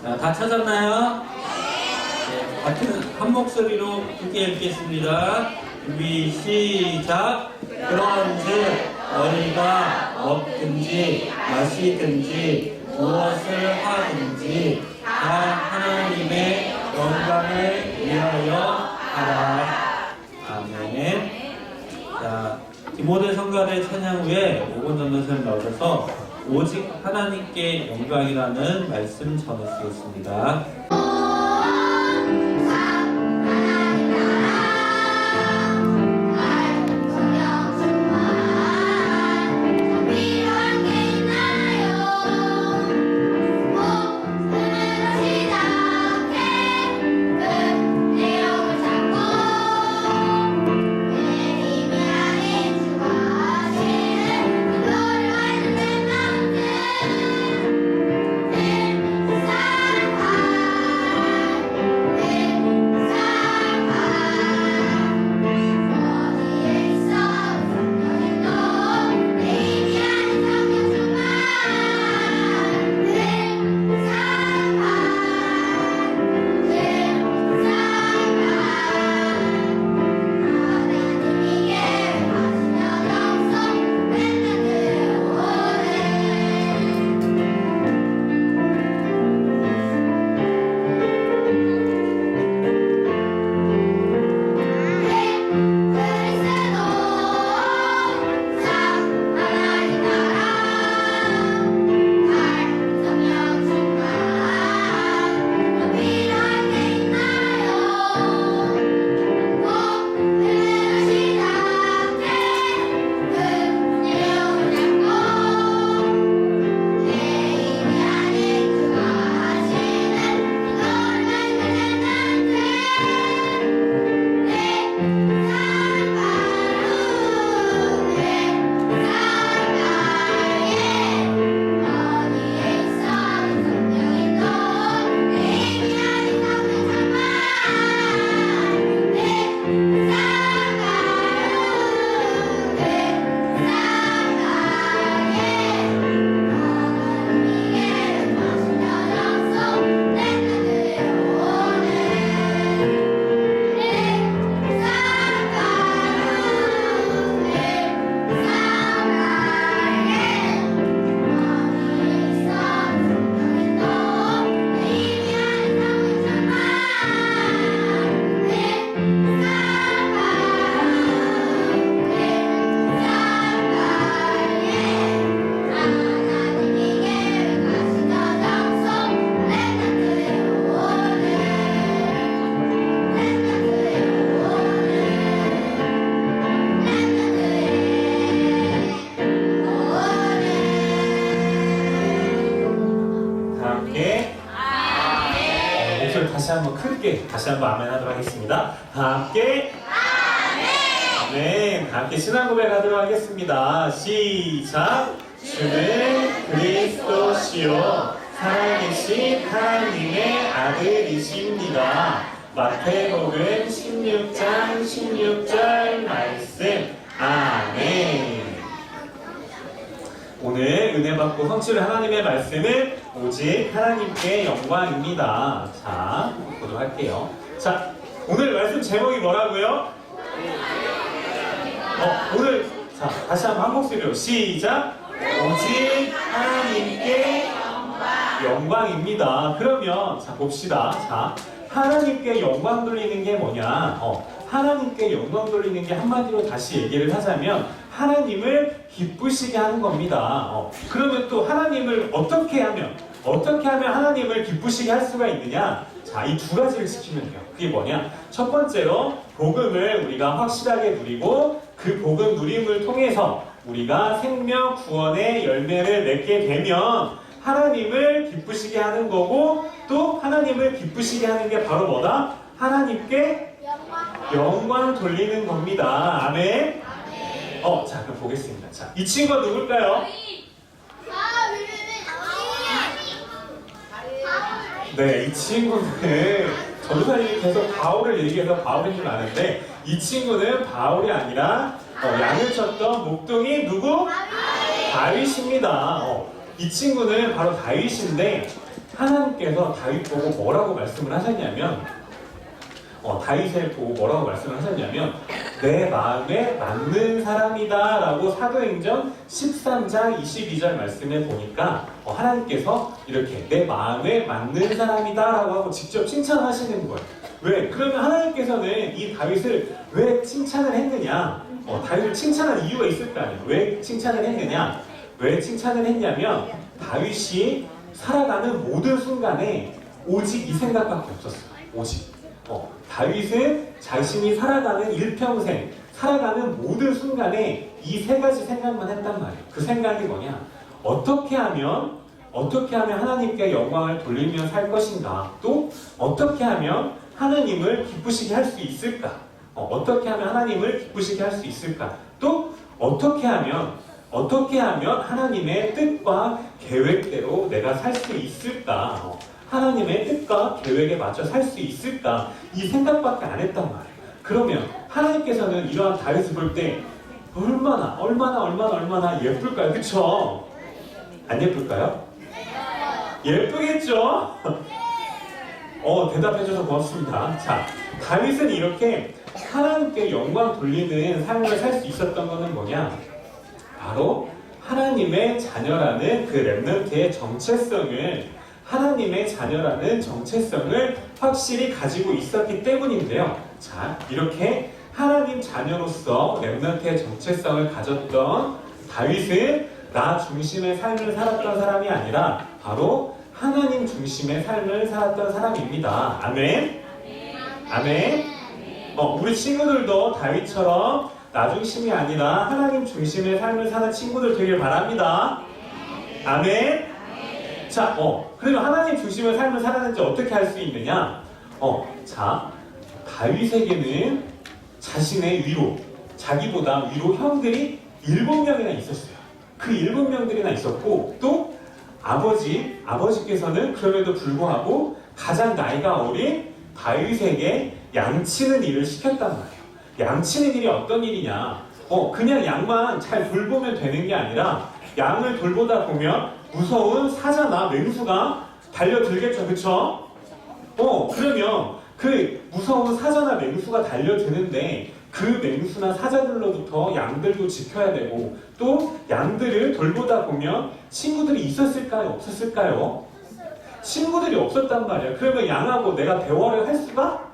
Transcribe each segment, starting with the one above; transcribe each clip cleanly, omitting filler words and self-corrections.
자, 다 찾았나요? 네, 같은 한 목소리로 함께 읽겠습니다. 준비 시작. 그런즉 너희가 먹든지 마시든지 무엇을 하든지 다 하나님의 영광을 위하여 하라. 아멘. 자, 디모데 성가대 찬양 후에 오건 전도사님 나오셔서 오직 하나님께 영광이라는 말씀 전해주시겠습니다. 다시 한번 크게 다시 한번 아멘 하도록 하겠습니다. 다 함께 아멘. 다 함께 신앙 고백하도록 하겠습니다. 시작. 주는 그리스도시요 살아계신 하나님의 아들이십니다. 마태복음 16장 16절 말씀. 아멘. 오늘 은혜 받고 성취를 하나님의 말씀은 오직 하나님께 영광입니다. 자, 보도록 할게요. 자, 오늘 말씀 제목이 뭐라고요? 오늘 자, 다시 한번 한 목소리로 시작. 오직 하나님께 영광입니다. 그러면 자 봅시다. 자, 하나님께 영광 돌리는 게 뭐냐? 하나님께 영광 돌리는 게 한마디로 다시 얘기를 하자면 하나님을 기쁘시게 하는 겁니다. 그러면 또 하나님을 어떻게 하면 하나님을 기쁘시게 할 수가 있느냐? 자, 이 두 가지를 지키면 돼요. 그게 뭐냐? 첫 번째로 복음을 우리가 확실하게 누리고 그 복음 누림을 통해서 우리가 생명 구원의 열매를 맺게 되면 하나님을 기쁘시게 하는 거고, 또 하나님을 기쁘시게 하는 게 바로 뭐다? 하나님께 영광 돌리는 겁니다. 아멘. 자, 그럼 보겠습니다. 자, 이 친구가 누굴까요? 네, 이 친구는 전도사님이 계속 바울을 얘기해서 바울인 줄 아는데, 이 친구는 바울이 아니라 양을 쳤던 목동이 누구? 다윗입니다. 이 친구는 바로 다윗인데, 하나님께서 다윗 보고 뭐라고 말씀을 하셨냐면 다윗을 보고 뭐라고 말씀을 하셨냐면 내 마음에 맞는 사람이다 라고 사도행전 13장 22절 말씀에 보니까 하나님께서 이렇게 내 마음에 맞는 사람이다 라고 하고 직접 칭찬하시는 거예요. 왜? 그러면 하나님께서는 이 다윗을 왜 칭찬을 했느냐? 다윗을 칭찬한 이유가 있을 거 아니에요. 왜 칭찬을 했느냐? 왜 칭찬을 했냐면 다윗이 살아가는 모든 순간에 오직 이 생각밖에 없었어요. 오직 다윗은 자신이 살아가는 일평생 살아가는 모든 순간에 이 세 가지 생각만 했단 말이에요. 그 생각이 뭐냐? 어떻게 하면 하나님께 영광을 돌리며 살 것인가? 또 어떻게 하면 하나님을 기쁘시게 할 수 있을까? 어떻게 하면 하나님을 기쁘시게 할 수 있을까? 또 어떻게 하면 하나님의 뜻과 계획대로 내가 살 수 있을까? 하나님의 뜻과 계획에 맞춰 살 수 있을까? 이 생각밖에 안 했단 말이에요. 그러면 하나님께서는 이러한 다윗을 볼 때 얼마나 예쁠까요? 그쵸? 안 예쁠까요? 예쁘겠죠? 대답해줘서 고맙습니다. 자, 다윗은 이렇게 하나님께 영광 돌리는 삶을 살 수 있었던 것은 뭐냐? 바로 하나님의 자녀라는 그 렘넌트의 정체성을 확실히 가지고 있었기 때문인데요. 자, 이렇게 하나님 자녀로서 렘넌트의 정체성을 가졌던 다윗은 나 중심의 삶을 살았던 사람이 아니라 바로 하나님 중심의 삶을 살았던 사람입니다. 아멘? 아멘? 우리 친구들도 다윗처럼 나 중심이 아니라 하나님 중심의 삶을 사는 친구들 되길 바랍니다. 아멘? 자, 그러면 하나님 중심의 삶을 살았는지 어떻게 할 수 있느냐? 자, 다윗에게는 자신의 위로, 자기보다 위로 형들이 7명이나 있었어요. 그 7명들이나 있었고, 또 아버지께서는 그럼에도 불구하고 가장 나이가 어린 다윗에게 양치는 일을 시켰단 말이에요. 양치는 일이 어떤 일이냐? 그냥 양만 잘 돌보면 되는 게 아니라 양을 돌보다 보면 무서운 사자나 맹수가 달려들겠죠, 그쵸? 그러면 그 무서운 사자나 맹수가 달려드는데 그 맹수나 사자들로부터 양들도 지켜야 되고 또 양들을 돌보다 보면 친구들이 있었을까요? 없었을까요? 친구들이 없었단 말이야. 그러면 양하고 내가 대화를 할 수가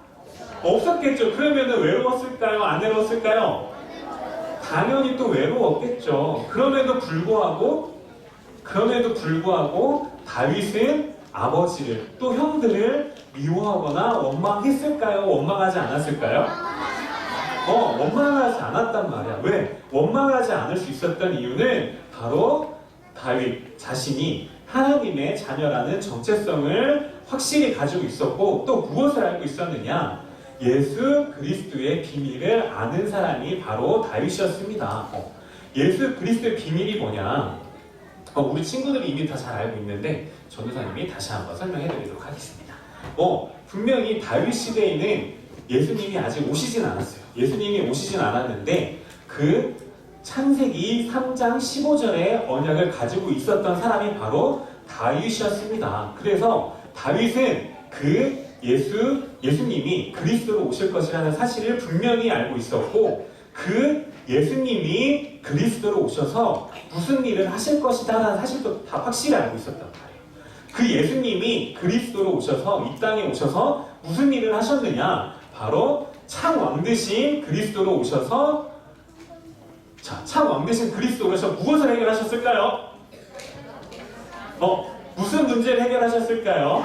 없었겠죠. 그러면 외로웠을까요? 안 외로웠을까요? 당연히 또 외로웠겠죠. 그럼에도 불구하고 다윗은 아버지를 또 형들을 미워하거나 원망했을까요? 원망하지 않았을까요? 원망하지 않았단 말이야. 왜? 원망하지 않을 수 있었던 이유는 바로 다윗 자신이 하나님의 자녀라는 정체성을 확실히 가지고 있었고 또 무엇을 알고 있었느냐? 예수 그리스도의 비밀을 아는 사람이 바로 다윗이었습니다. 예수 그리스도의 비밀이 뭐냐? 우리 친구들이 이미 다 잘 알고 있는데 전도사님이 다시 한번 설명해 드리도록 하겠습니다. 분명히 다윗 시대에는 예수님이 아직 오시진 않았어요. 예수님이 오시진 않았는데 그 창세기 3장 15절의 언약을 가지고 있었던 사람이 바로 다윗이었습니다. 그래서 다윗은 그 예수님이 그리스도로 오실 것이라는 사실을 분명히 알고 있었고 그 예수님이 그리스도로 오셔서 무슨 일을 하실 것이다라는 사실도 다 확실히 알고 있었단 말이에요. 그 예수님이 그리스도로 오셔서 이 땅에 오셔서 무슨 일을 하셨느냐? 바로 창왕 되신 그리스도로 오셔서 창왕 되신 그리스도로 오셔서 무엇을 해결하셨을까요? 무슨 문제를 해결하셨을까요?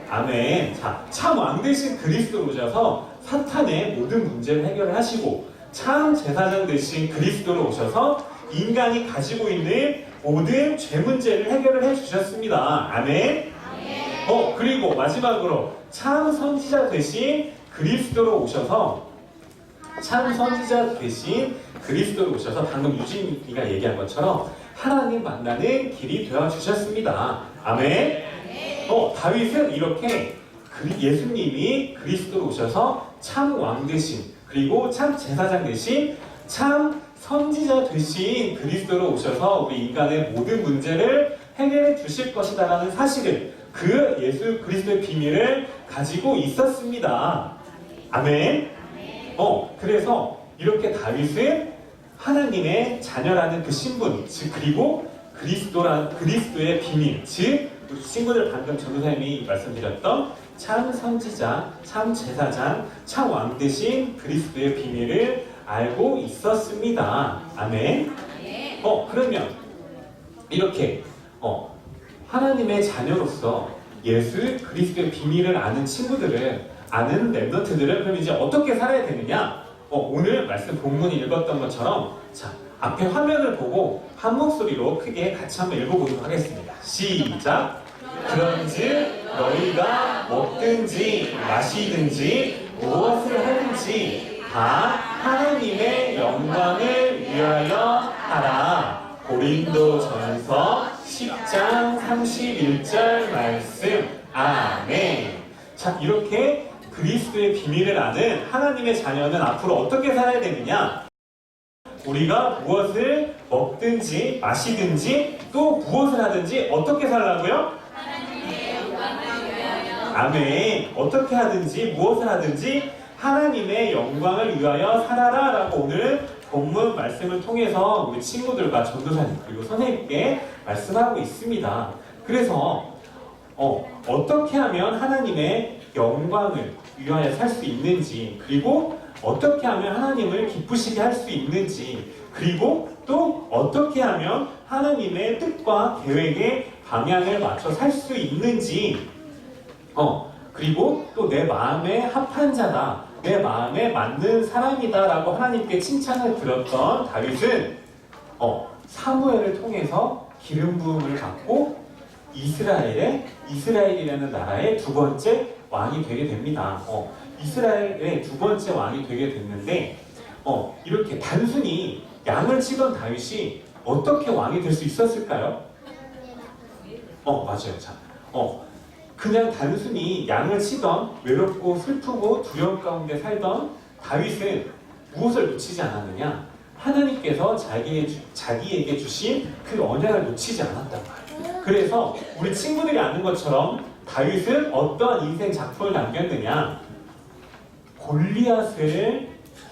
아멘. 창왕 되신 그리스도로 오셔서 사탄의 모든 문제를 해결하시고 참 제사장 되신 그리스도로 오셔서 인간이 가지고 있는 모든 죄 문제를 해결을 해주셨습니다. 아멘. 그리고 마지막으로 참 선지자 되신 그리스도로 오셔서 방금 유진이가 얘기한 것처럼 하나님 만나는 길이 되어주셨습니다. 아멘. 다윗은 이렇게 예수님이 그리스도로 오셔서 참 왕 되신 그리고 참 제사장 되신 참 선지자 되신 그리스도로 오셔서 우리 인간의 모든 문제를 해결해 주실 것이다라는 사실을 그 예수 그리스도의 비밀을 가지고 있었습니다. 아멘. 그래서 이렇게 다윗은 하나님의 자녀라는 그 신분, 즉 그리고 그리스도의 비밀, 즉 우리 친구들 방금 전도사님이 말씀드렸던 참 선지자, 참 제사장, 참 왕 되신 그리스도의 비밀을 알고 있었습니다. 아멘. 그러면 이렇게 하나님의 자녀로서 예수 그리스도의 비밀을 아는 친구들은, 아는 렘넌트들은 그럼 이제 어떻게 살아야 되느냐? 오늘 말씀 본문이 읽었던 것처럼, 자, 앞에 화면을 보고 한 목소리로 크게 같이 한번 읽어보도록 하겠습니다. 시작! 그런즉 너희가 먹든지 마시든지 무엇을 하든지 다 하나님의 영광을 위하여 하라. 고린도전서 10장 31절 말씀. 아멘. 자, 이렇게 그리스도의 비밀을 아는 하나님의 자녀는 앞으로 어떻게 살아야 되느냐? 우리가 무엇을 먹든지 마시든지 또 무엇을 하든지 어떻게 살라고요? 하나님의 영광을 위하여. 아멘. 어떻게 하든지 무엇을 하든지 하나님의 영광을 위하여 살아라 라고 오늘 본문 말씀을 통해서 우리 친구들과 전도사님 그리고 선생님께 말씀하고 있습니다. 그래서 어떻게 하면 하나님의 영광을 위하여 살 수 있는지, 그리고 어떻게 하면 하나님을 기쁘시게 할 수 있는지, 그리고 또 어떻게 하면 하나님의 뜻과 계획에 방향을 맞춰 살 수 있는지, 그리고 또 내 마음에 합한 자다, 내 마음에 맞는 사람이다 라고 하나님께 칭찬을 드렸던 다윗은 사무엘을 통해서 기름 부음을 받고 이스라엘이라는 나라의 두 번째 왕이 되게 됩니다. 이스라엘의 두 번째 왕이 되게 됐는데, 이렇게 단순히 양을 치던 다윗이 어떻게 왕이 될 수 있었을까요? 맞아요. 자, 그냥 단순히 양을 치던 외롭고 슬프고 두려움 가운데 살던 다윗은 무엇을 놓치지 않았느냐? 하나님께서 자기에게 주신 그 언약을 놓치지 않았단 말이에요. 그래서 우리 친구들이 아는 것처럼 다윗은 어떠한 인생 작품을 남겼느냐?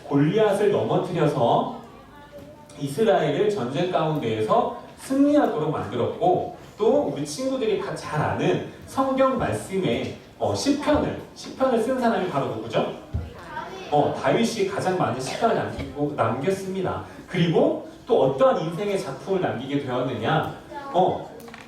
골리앗을 넘어뜨려서 이스라엘을 전쟁 가운데에서 승리하도록 만들었고, 또 우리 친구들이 다 잘 아는 성경 말씀에 시편을 쓴 사람이 바로 누구죠? 다윗이 가장 많은 시편을 남겼습니다. 그리고 또 어떠한 인생의 작품을 남기게 되었느냐?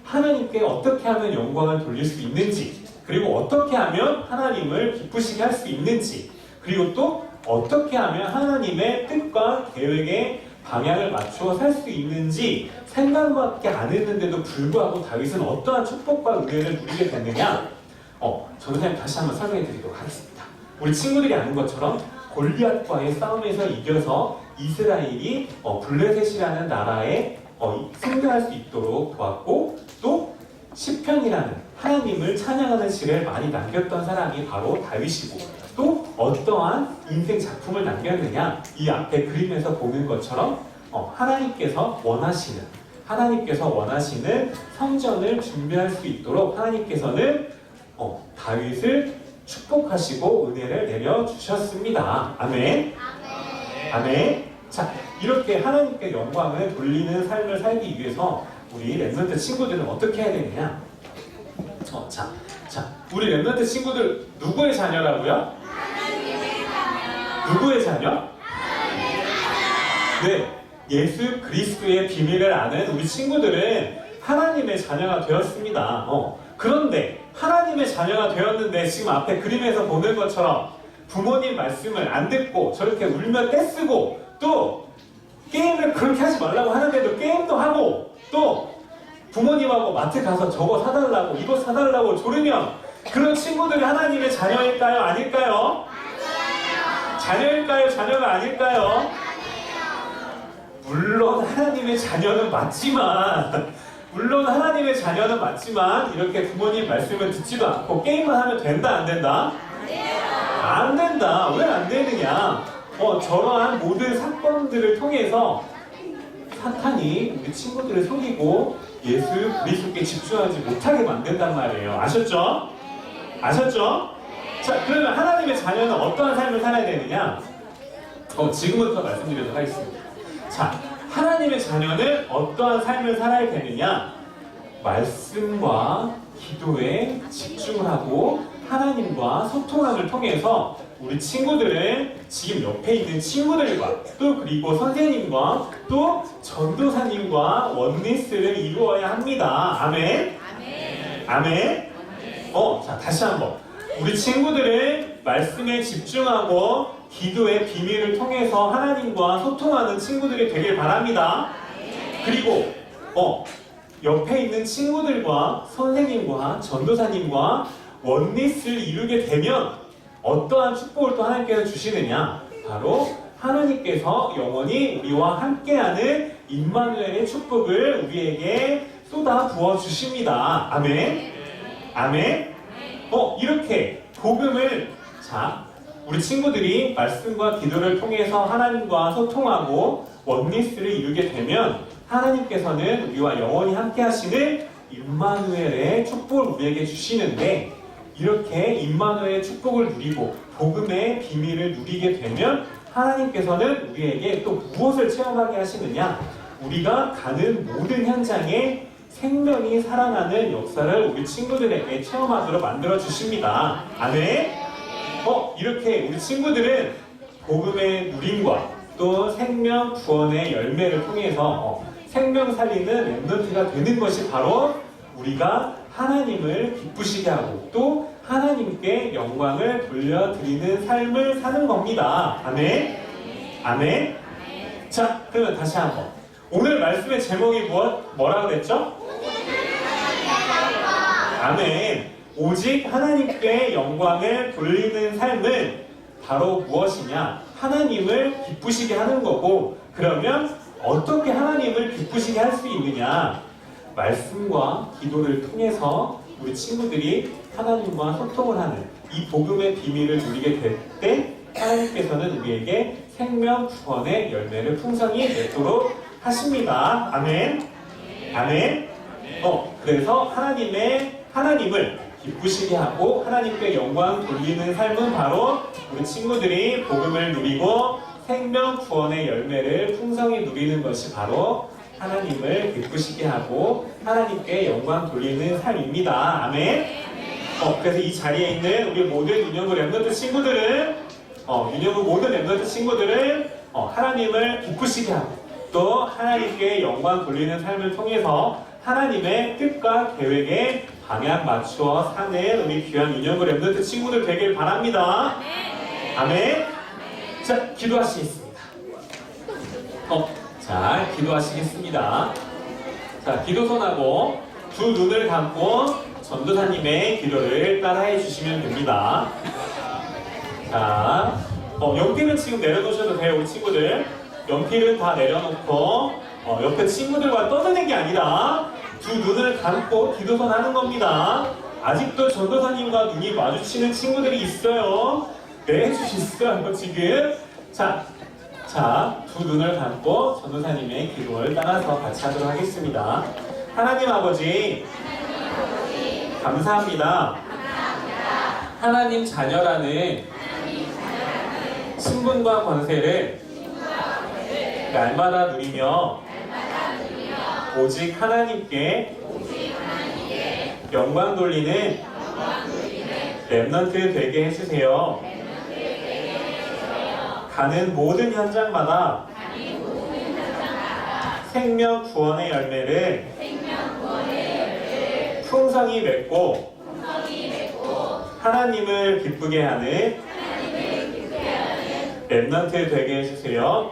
하나님께 어떻게 하면 영광을 돌릴 수 있는지, 그리고 어떻게 하면 하나님을 기쁘시게 할 수 있는지, 그리고 또 어떻게 하면 하나님의 뜻과 계획에 방향을 맞추어 살 수 있는지 생각밖에 안 했는데도 불구하고 다윗은 어떠한 축복과 은혜를 누리게 됐느냐? 전도사님 다시 한번 설명해 드리도록 하겠습니다. 우리 친구들이 아는 것처럼 골리앗과의 싸움에서 이겨서 이스라엘이 블레셋이라는 나라에 승리할 수 있도록 도왔고, 또 시편이라는 하나님을 찬양하는 시를 많이 남겼던 사람이 바로 다윗이고, 또 어떠한 인생 작품을 남겼느냐? 이 앞에 그림에서 보는 것처럼 하나님께서 원하시는 성전을 준비할 수 있도록 하나님께서는 다윗을 축복하시고 은혜를 내려주셨습니다. 아멘. 아멘. 자, 이렇게 하나님께 영광을 돌리는 삶을 살기 위해서 우리 렘넌트 친구들은 어떻게 해야 되느냐? 자, 우리 렘넌트 친구들 누구의 자녀라고요? 누구의 자녀? 네, 예수 그리스도의 비밀을 아는 우리 친구들은 하나님의 자녀가 되었습니다. 그런데 하나님의 자녀가 되었는데 지금 앞에 그림에서 보는 것처럼 부모님 말씀을 안 듣고 저렇게 울며 떼쓰고, 또 게임을 그렇게 하지 말라고 하는데도 게임도 하고, 또 부모님하고 마트 가서 저거 사달라고 이거 사달라고 조르면 그런 친구들이 하나님의 자녀일까요? 아닐까요? 자녀일까요? 자녀가 아닐까요? 물론 하나님의 자녀는 맞지만 이렇게 부모님 말씀을 듣지도 않고 게임만 하면 된다 안 된다? 안 된다. 왜 안 되느냐? 저러한 모든 사건들을 통해서 사탄이 우리 친구들을 속이고 예수 그리스도께 집중하지 못하게 만든단 말이에요. 아셨죠? 아셨죠? 자, 그러면 하나님의 자녀는 어떠한 삶을 살아야 되느냐? 지금부터 말씀드리도록 하겠습니다. 자, 하나님의 자녀는 어떠한 삶을 살아야 되느냐? 말씀과 기도에 집중을 하고 하나님과 소통함을 통해서 우리 친구들은 지금 옆에 있는 친구들과 또 그리고 선생님과 또 전도사님과 원리스를 이루어야 합니다. 아멘. 아멘. 자, 다시 한번. 우리 친구들은 말씀에 집중하고 기도의 비밀을 통해서 하나님과 소통하는 친구들이 되길 바랍니다. 그리고 옆에 있는 친구들과 선생님과 전도사님과 원리스를 이루게 되면 어떠한 축복을 또 하나님께서 주시느냐? 바로 하나님께서 영원히 우리와 함께하는 임마누엘의 축복을 우리에게 쏟아 부어 주십니다. 아멘. 아멘. 이렇게 복음을 우리 친구들이 말씀과 기도를 통해서 하나님과 소통하고 원리스를 이루게 되면 하나님께서는 우리와 영원히 함께 하시는 임마누엘의 축복을 우리에게 주시는데 이렇게 임마누엘의 축복을 누리고 복음의 비밀을 누리게 되면 하나님께서는 우리에게 또 무엇을 체험하게 하시느냐? 우리가 가는 모든 현장에 생명이 살아나는 역사를 우리 친구들에게 체험하도록 만들어 주십니다. 아멘. 이렇게 우리 친구들은 복음의 누림과 또 생명 구원의 열매를 통해서 생명 살리는 랩런트가 되는 것이 바로 우리가 하나님을 기쁘시게 하고 또 하나님께 영광을 돌려드리는 삶을 사는 겁니다. 아멘. 아멘. 자, 그러면 다시 한번. 오늘 말씀의 제목이 뭐라고 그랬죠? 아멘. 오직 하나님께 영광을 돌리는 삶은 바로 무엇이냐? 하나님을 기쁘시게 하는 거고, 그러면 어떻게 하나님을 기쁘시게 할 수 있느냐? 말씀과 기도를 통해서 우리 친구들이 하나님과 소통을 하는 이 복음의 비밀을 누리게 될 때 하나님께서는 우리에게 생명 구원의 열매를 풍성히 맺도록 하십니다. 아멘. 아멘. 그래서 하나님을 기쁘시게 하고 하나님께 영광 돌리는 삶은 바로 우리 친구들이 복음을 누리고 생명 구원의 열매를 풍성히 누리는 것이 바로 하나님을 기쁘시게 하고 하나님께 영광 돌리는 삶입니다. 아멘. 그래서 이 자리에 있는 우리 모든 유년부 랩런트 친구들은 유년부 모든 랩런트 친구들은 하나님을 기쁘시게 하고 또 하나님께 영광 돌리는 삶을 통해서 하나님의 뜻과 계획에 방향 맞추어 사는 우리 귀한 유년부 랩런트 친구들 되길 바랍니다. 아멘. 자, 기도하시겠습니다. 자, 기도하시겠습니다. 자, 기도선하고 두 눈을 감고 전도사님의 기도를 따라해 주시면 됩니다. 자, 연필은 지금 내려놓으셔도 돼요, 우리 친구들. 연필은 다 내려놓고 옆에 친구들과 떠드는 게 아니라 두 눈을 감고 기도선 하는 겁니다. 아직도 전도사님과 눈이 마주치는 친구들이 있어요. 네, 해주셨어요, 지금. 자, 두 눈을 감고 전도사님의 기도를 따라서 같이 하도록 하겠습니다. 하나님 아버지, 감사합니다. 하나님 자녀라는 신분과 권세를 날마다 누리며 오직 하나님께 영광 돌리는 랩런트 되게 해주세요. 가는 모든 현장마다 생명 구원의 열매를 풍성히 맺고 하나님을 기쁘게 하는 랩런트 되게 해주세요.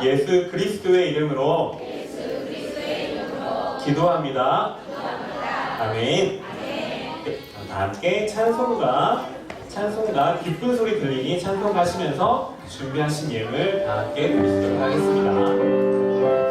예수 그리스도의 이름으로 기도합니다. 아멘. 다 함께 찬송가 기쁜 소리 들리니 찬송가시면서 준비하신 예물 다 함께 드리도록 하겠습니다.